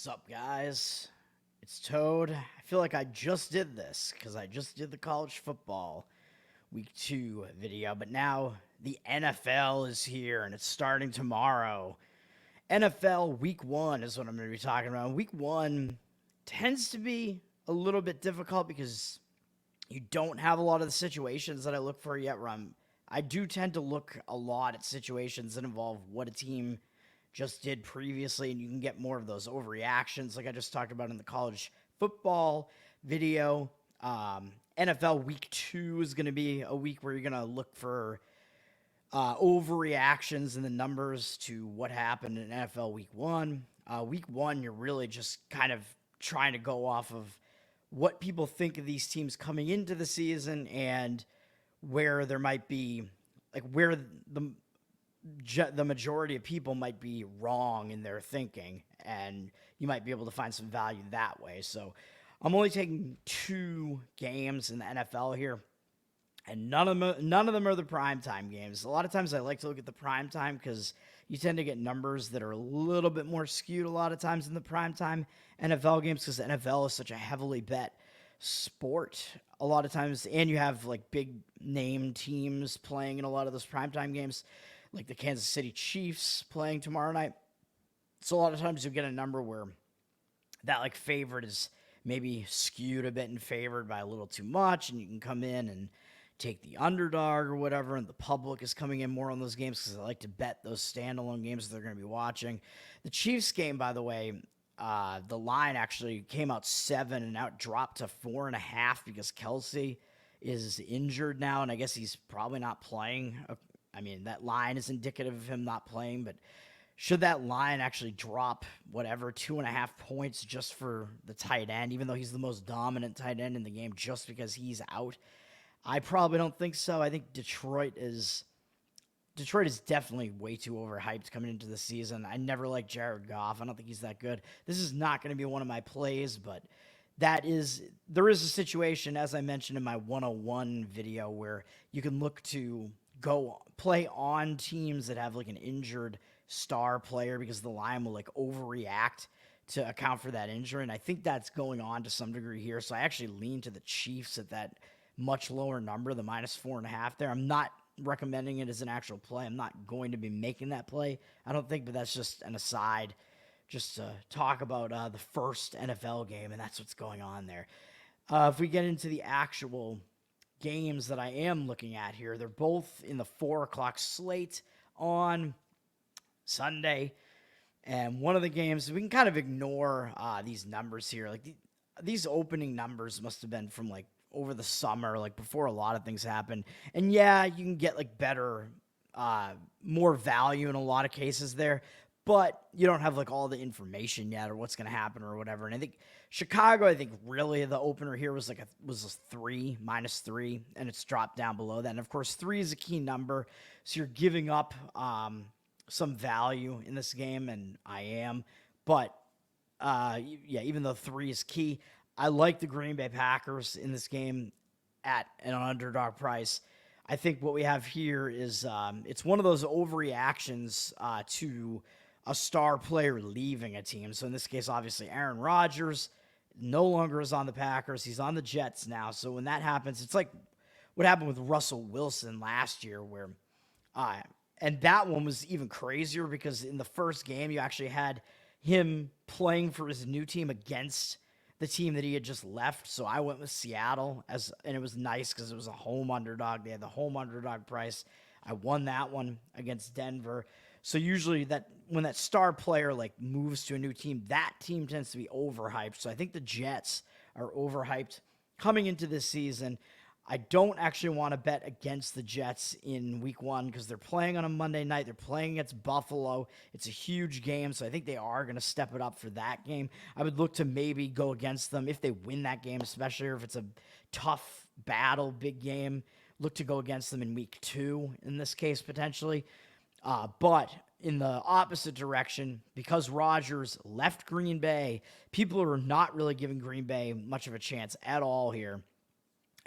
What's up, guys? It's Toad. I feel like I just did this because I just did the college football week 2 video, but now the NFL is here and it's starting tomorrow. NFL week 1 is what I'm going to be talking about. Week 1 tends to be a little bit difficult because you don't have a lot of the situations that I look for yet. I do tend to look a lot at situations that involve what a team just did previously, and you can get more of those overreactions like I just talked about in the college football video. NFL week 2 is going to be a week where you're going to look for overreactions in the numbers to what happened in NFL week 1. Week 1, you're really just kind of trying to go off of what people think of these teams coming into the season and where there might be, like, where the majority of people might be wrong in their thinking, and you might be able to find some value that way. So I'm only taking 2 games in the NFL here, and none of them are the primetime games. A lot of times I like to look at the primetime because you tend to get numbers that are a little bit more skewed a lot of times in the primetime NFL games because the NFL is such a heavily bet sport a lot of times, and you have like big name teams playing in a lot of those primetime games, like the Kansas City Chiefs playing tomorrow night. So a lot of times you get a number where that like favorite is maybe skewed a bit and favored by a little too much, and you can come in and take the underdog or whatever, and the public is coming in more on those games because they like to bet those standalone games that they're going to be watching. The Chiefs game, by the way, the line actually came out 7, and now it dropped to 4.5 because Kelsey is injured now, and I guess he's probably not playing. I mean, that line is indicative of him not playing, but should that line actually drop, 2.5 points just for the tight end, even though he's the most dominant tight end in the game just because he's out? I probably don't think so. I think Detroit is definitely way too overhyped coming into the season. I never liked Jared Goff. I don't think he's that good. This is not going to be one of my plays, but there is a situation, as I mentioned in my 101 video, where you can look to go play on teams that have like an injured star player because the line will like overreact to account for that injury. And I think that's going on to some degree here. So I actually lean to the Chiefs at that much lower number, the -4.5 there. I'm not recommending it as an actual play. I'm not going to be making that play, I don't think, but that's just an aside just to talk about the first NFL game, and that's what's going on there. If we get into the actual games that I am looking at here, they're both in the 4 o'clock slate on Sunday. And one of the games, we can kind of ignore these numbers here. Like these opening numbers must have been from like over the summer, like before a lot of things happen. And yeah, you can get like better, more value in a lot of cases there, but you don't have like all the information yet or what's going to happen or whatever. And I think Chicago, really the opener here was was a 3, -3, and it's dropped down below that. And of course, 3 is a key number, so you're giving up some value in this game, and I am. But yeah, even though 3 is key, I like the Green Bay Packers in this game at an underdog price. I think what we have here is it's one of those overreactions to a star player leaving a team. So in this case, obviously, Aaron Rodgers no longer is on the Packers. He's on the Jets now. So when that happens, it's like what happened with Russell Wilson last year, where and that one was even crazier because in the first game, you actually had him playing for his new team against the team that he had just left. So I went with Seattle, and it was nice because it was a home underdog. They had the home underdog price. I won that one against Denver. So usually when that star player like moves to a new team, that team tends to be overhyped. So I think the Jets are overhyped coming into this season. I don't actually want to bet against the Jets in week 1 because they're playing on a Monday night. They're playing against Buffalo. It's a huge game, so I think they are going to step it up for that game. I would look to maybe go against them if they win that game, especially if it's a tough battle, big game. Look to go against them in week 2 in this case, potentially. But in the opposite direction, because Rodgers left Green Bay, people are not really giving Green Bay much of a chance at all here.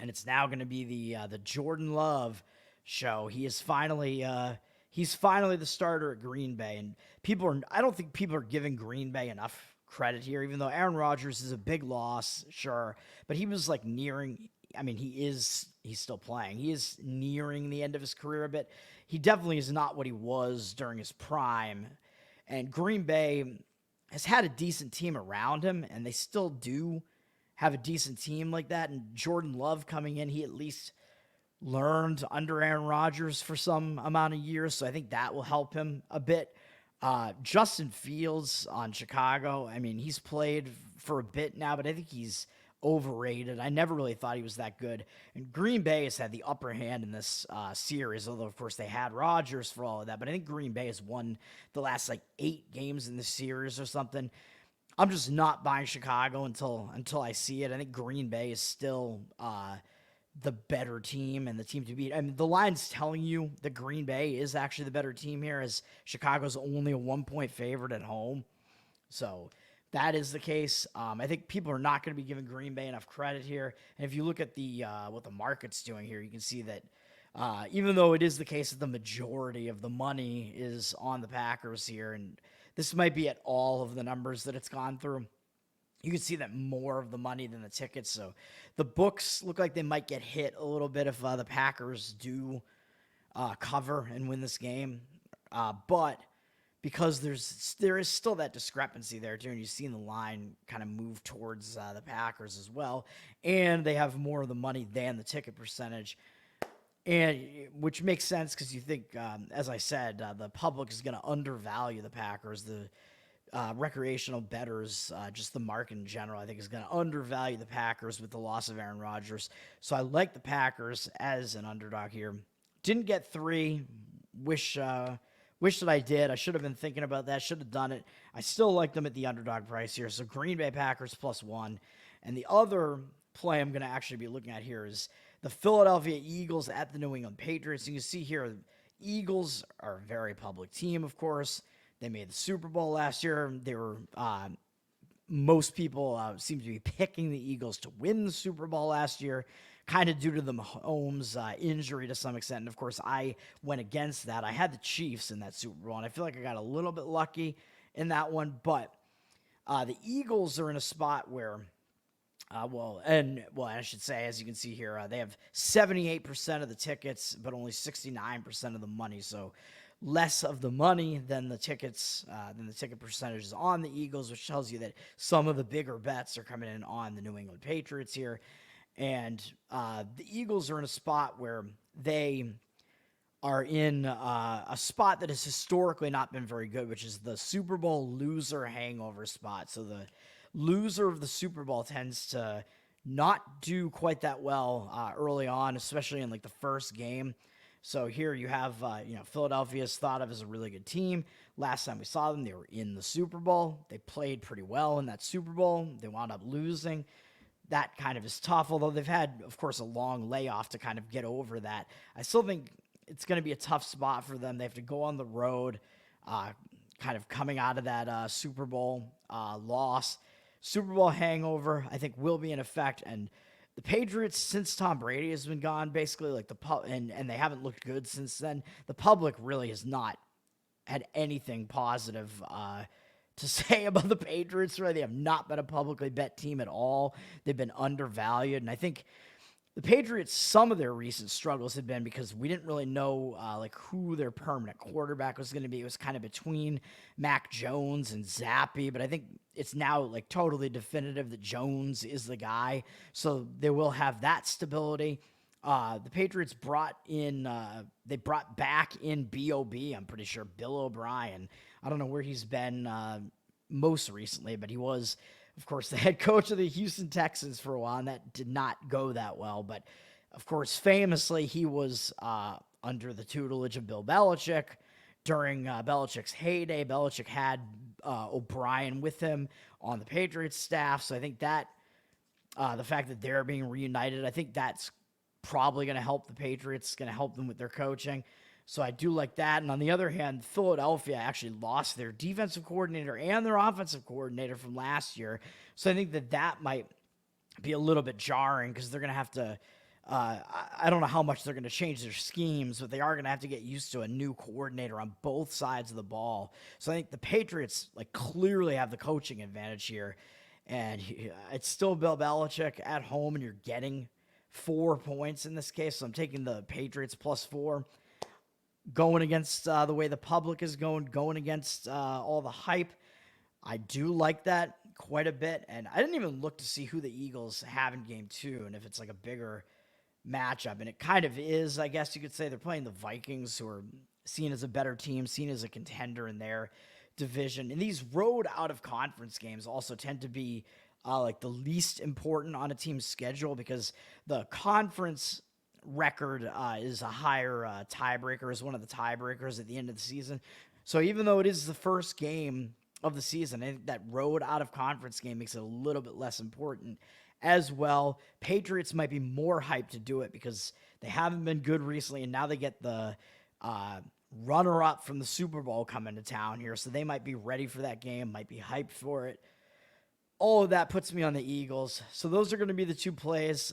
And it's now going to be the Jordan Love show. He's finally the starter at Green Bay, and I don't think people are giving Green Bay enough credit here, even though Aaron Rodgers is a big loss, sure, but he was like nearing. I mean, he's still playing. He is nearing the end of his career a bit. He definitely is not what he was during his prime. And Green Bay has had a decent team around him, and they still do have a decent team like that. And Jordan Love coming in, he at least learned under Aaron Rodgers for some amount of years, so I think that will help him a bit. Justin Fields on Chicago, I mean, he's played for a bit now, but I think he's overrated. I never really thought he was that good. And Green Bay has had the upper hand in this series, although, of course, they had Rodgers for all of that. But I think Green Bay has won the last, 8 games in the series or something. I'm just not buying Chicago until I see it. I think Green Bay is still the better team and the team to beat. I mean, the line's telling you that Green Bay is actually the better team here, as Chicago's only a 1-point favorite at home. So that is the case. I think people are not going to be giving Green Bay enough credit here. And if you look at the what the market's doing here, you can see that even though it is the case that the majority of the money is on the Packers here, and this might be at all of the numbers that it's gone through, you can see that more of the money than the tickets. So the books look like they might get hit a little bit if the Packers do cover and win this game. But because there is still that discrepancy there too, and you've seen the line kind of move towards the Packers as well, and they have more of the money than the ticket percentage, and which makes sense because you think, as I said, the public is going to undervalue the Packers. The recreational bettors, just the market in general, I think is going to undervalue the Packers with the loss of Aaron Rodgers. So I like the Packers as an underdog here. Didn't get 3. Wish that I did. I should have been thinking about that. Should have done it. I still like them at the underdog price here. So Green Bay Packers +1. And the other play I'm going to actually be looking at here is the Philadelphia Eagles at the New England Patriots. You can see here, Eagles are a very public team, of course. They made the Super Bowl last year. They were most people seem to be picking the Eagles to win the Super Bowl last year, kind of due to the Mahomes injury to some extent. And, of course, I went against that. I had the Chiefs in that Super Bowl, and I feel like I got a little bit lucky in that one. But the Eagles are in a spot where, I should say, as you can see here, they have 78% of the tickets, but only 69% of the money. So less of the money than the tickets, than the ticket percentages on the Eagles, which tells you that some of the bigger bets are coming in on the New England Patriots here. And the Eagles are in a spot where they are in a spot that has historically not been very good, which is the Super Bowl loser hangover spot. So the loser of the Super Bowl tends to not do quite that well early on, especially in the first game. So here you have, Philadelphia is thought of as a really good team. Last time we saw them, they were in the Super Bowl. They played pretty well in that Super Bowl. They wound up losing. That kind of is tough, although they've had, of course, a long layoff to kind of get over that. I still think it's going to be a tough spot for them. They have to go on the road, kind of coming out of that Super Bowl loss. Super Bowl hangover, I think, will be in effect, and the Patriots, since Tom Brady has been gone, basically, and they haven't looked good since then, the public really has not had anything positive to say about the Patriots. Right? They have not been a publicly bet team at all. They've been undervalued, and I think the Patriots, some of their recent struggles had been because we didn't really know who their permanent quarterback was going to be. It was kind of between Mac Jones and Zappy, but I think it's now totally definitive that Jones is the guy. So they will have that stability. The Patriots brought back in B.O.B., I'm pretty sure, Bill O'Brien. I don't know where he's been most recently, but he was, of course, the head coach of the Houston Texans for a while, and that did not go that well. But, of course, famously, he was under the tutelage of Bill Belichick during Belichick's heyday. Belichick had O'Brien with him on the Patriots staff, so I think that the fact that they're being reunited, I think that's probably going to help the Patriots, going to help them with their coaching. So I do like that. And on the other hand, Philadelphia actually lost their defensive coordinator and their offensive coordinator from last year. So I think that might be a little bit jarring because they're going to have to I don't know how much they're going to change their schemes, but they are going to have to get used to a new coordinator on both sides of the ball. So I think the Patriots like clearly have the coaching advantage here, and it's still Bill Belichick at home, and you're getting 4 points in this case. So I'm taking the Patriots +4, going against the way the public is going against all the hype. I do like that quite a bit, and I didn't even look to see who the Eagles have in game 2, and if it's like a bigger matchup, and it kind of is, I guess you could say. They're playing the Vikings, who are seen as a better team, seen as a contender in their division. And these road out of conference games also tend to be like the least important on a team's schedule, because the conference record is a higher tiebreaker, is one of the tiebreakers at the end of the season. So even though it is the first game of the season, I think that road out of conference game makes it a little bit less important as well. Patriots might be more hyped to do it because they haven't been good recently, and now they get the runner-up from the Super Bowl coming to town here, so they might be ready for that game, might be hyped for it. All of that puts me on the Eagles. So those are going to be the two plays.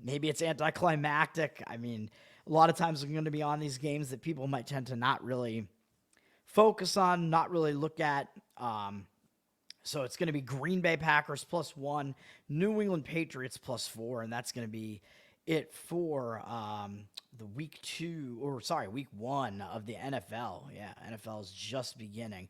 Maybe it's anticlimactic. I mean, a lot of times I'm going to be on these games that people might tend to not really focus on, not really look at. So it's going to be Green Bay Packers +1, New England Patriots +4, and that's going to be it for the week 1 of the NFL. Yeah, NFL is just beginning.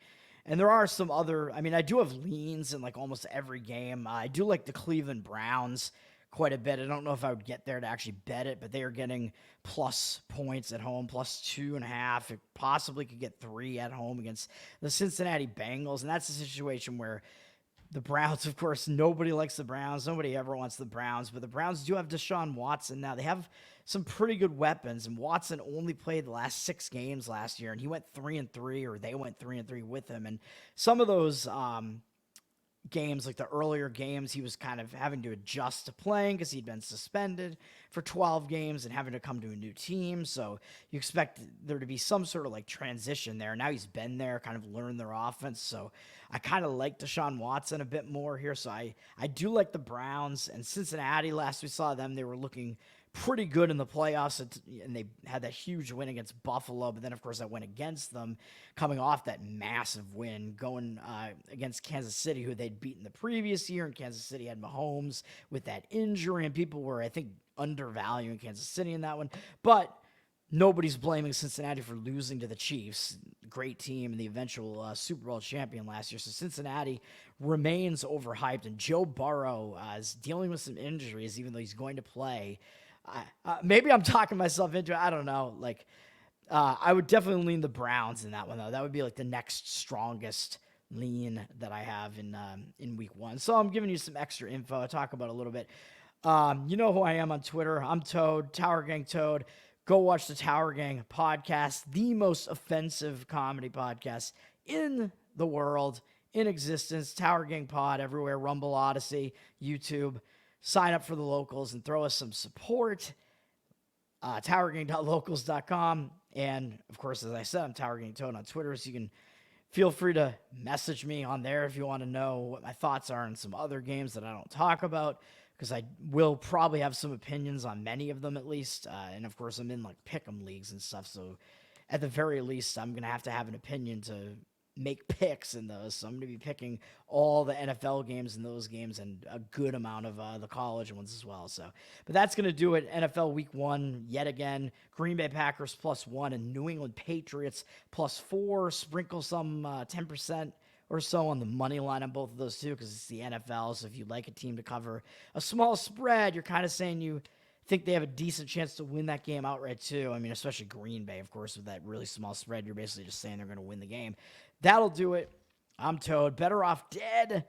And there are some other, I mean, I do have leans in like almost every game. I do like the Cleveland Browns quite a bit. I don't know if I would get there to actually bet it, but they are getting plus points at home, +2.5. It possibly could get 3 at home against the Cincinnati Bengals. And that's a situation where the Browns, of course, nobody likes the Browns. Nobody ever wants the Browns, but the Browns do have Deshaun Watson now. They have some pretty good weapons, and Watson only played the last 6 games last year, and he went 3-3, or they went 3-3 with him. And some of those games, like the earlier games, he was kind of having to adjust to playing because he'd been suspended for 12 games and having to come to a new team. So you expect there to be some sort of like transition there. Now he's been there, kind of learned their offense. So I kind of like Deshaun Watson a bit more here. So I do like the Browns. And Cincinnati, last we saw them, they were looking pretty good in the playoffs, and they had that huge win against Buffalo, but then of course that went against them, coming off that massive win, going against Kansas City, who they'd beaten the previous year, and Kansas City had Mahomes with that injury, and people were, I think, undervaluing Kansas City in that one, but nobody's blaming Cincinnati for losing to the Chiefs, great team and the eventual Super Bowl champion last year. So Cincinnati remains overhyped, and Joe Burrow is dealing with some injuries, even though he's going to play. Maybe I'm talking myself into it. I don't know. Like, I would definitely lean the Browns in that one, though. That would be like the next strongest lean that I have in week 1. So I'm giving you some extra info. I'll talk about a little bit. You know who I am on Twitter. I'm Toad, Tower Gang Toad. Go watch the Tower Gang podcast, the most offensive comedy podcast in the world, in existence. Tower Gang Pod everywhere, Rumble, Odyssey, YouTube. Sign up for the locals and throw us some support. TowerGang.locals.com. And, of course, as I said, I'm Tower Gang Toad on Twitter, so you can feel free to message me on there if you want to know what my thoughts are on some other games that I don't talk about, because I will probably have some opinions on many of them at least. And, of course, I'm in, like, pick'em leagues and stuff, so at the very least, I'm going to have an opinion to make picks in those. So I'm going to be picking all the NFL games in those games and a good amount of the college ones as well. So, but that's going to do it. NFL week 1, yet again, Green Bay Packers +1 and New England Patriots +4. Sprinkle some 10% or so on the money line on both of those too, because it's the NFL. So if you'd like a team to cover a small spread, you're kind of saying you think they have a decent chance to win that game outright too. I mean, especially Green Bay, of course, with that really small spread, you're basically just saying they're going to win the game. That'll do it. I'm Toad. Better Off Dead.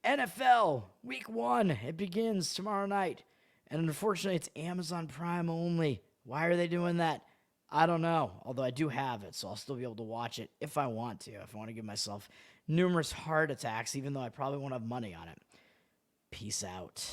NFL week 1. It begins tomorrow night. And unfortunately, it's Amazon Prime only. Why are they doing that? I don't know. Although I do have it, so I'll still be able to watch it if I want to. If I want to give myself numerous heart attacks, even though I probably won't have money on it. Peace out.